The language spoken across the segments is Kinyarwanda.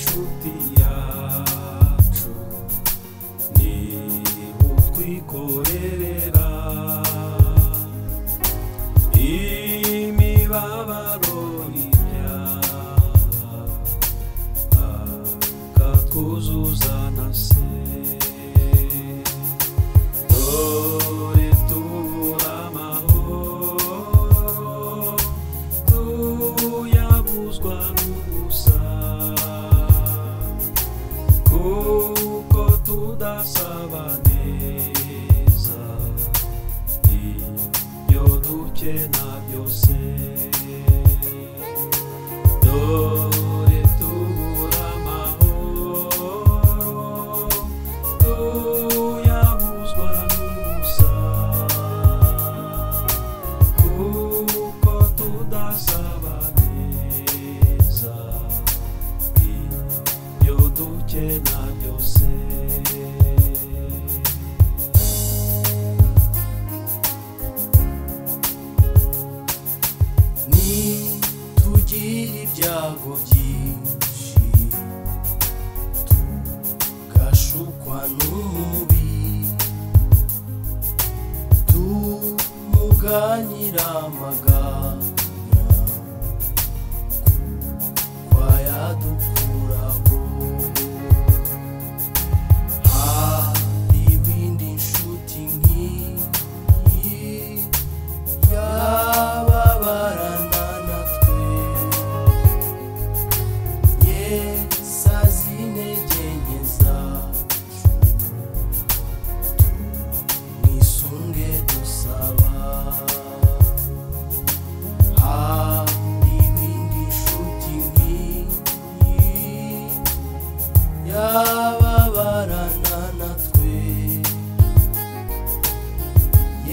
inshuti yacu ni utwikorerera imibabaro n'ibyaha akatwuzuza na se. Dore tubura amahoro tuyabuzwa n'ubusa kuko tudasaba neza ibyo dukena byose. Dore tubura amahoro tuyabuzwa n'ubusa kuko tudasaba neza ibyo dukena byose. Nitugira ibyago byinshi tugashukwa n'umubi tumuganyira amaganya kuko yadukuraho. Hari ibindi nshuti nk'iyi yababarana natwe, Yesu azi intege nke zacu twisunge dusaba. Hari ibindi nshuti nk'iyi yababarana natwe,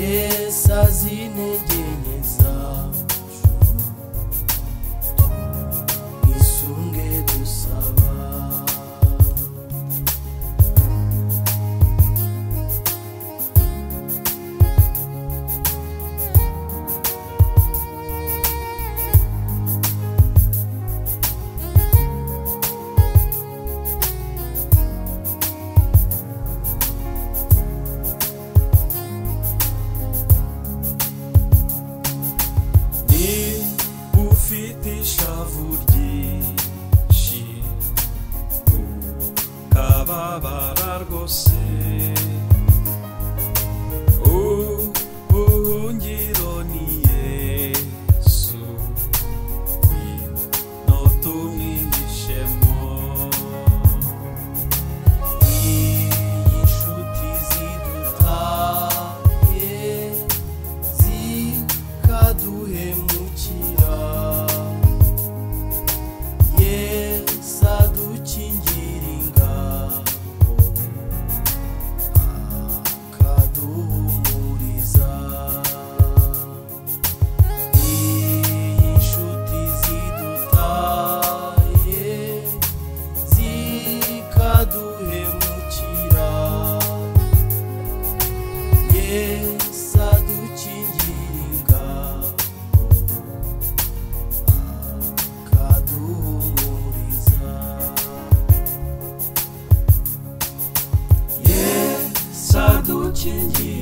Yesu azi intege nke zacu twisunge dusaba. Ufite ishavu ryinshi ukababara rwose, ubuhungiro ni Yesu ngwino tumwihishemo. Iyi nshuti zidutaye zikaduhemukira, Yesu adukingira ingabo akaduhumuriza. Iyi nshuti zidutaye zikaduhemukira, Yesu adukingira ingabo akaduhumuriza. Yesu adukingira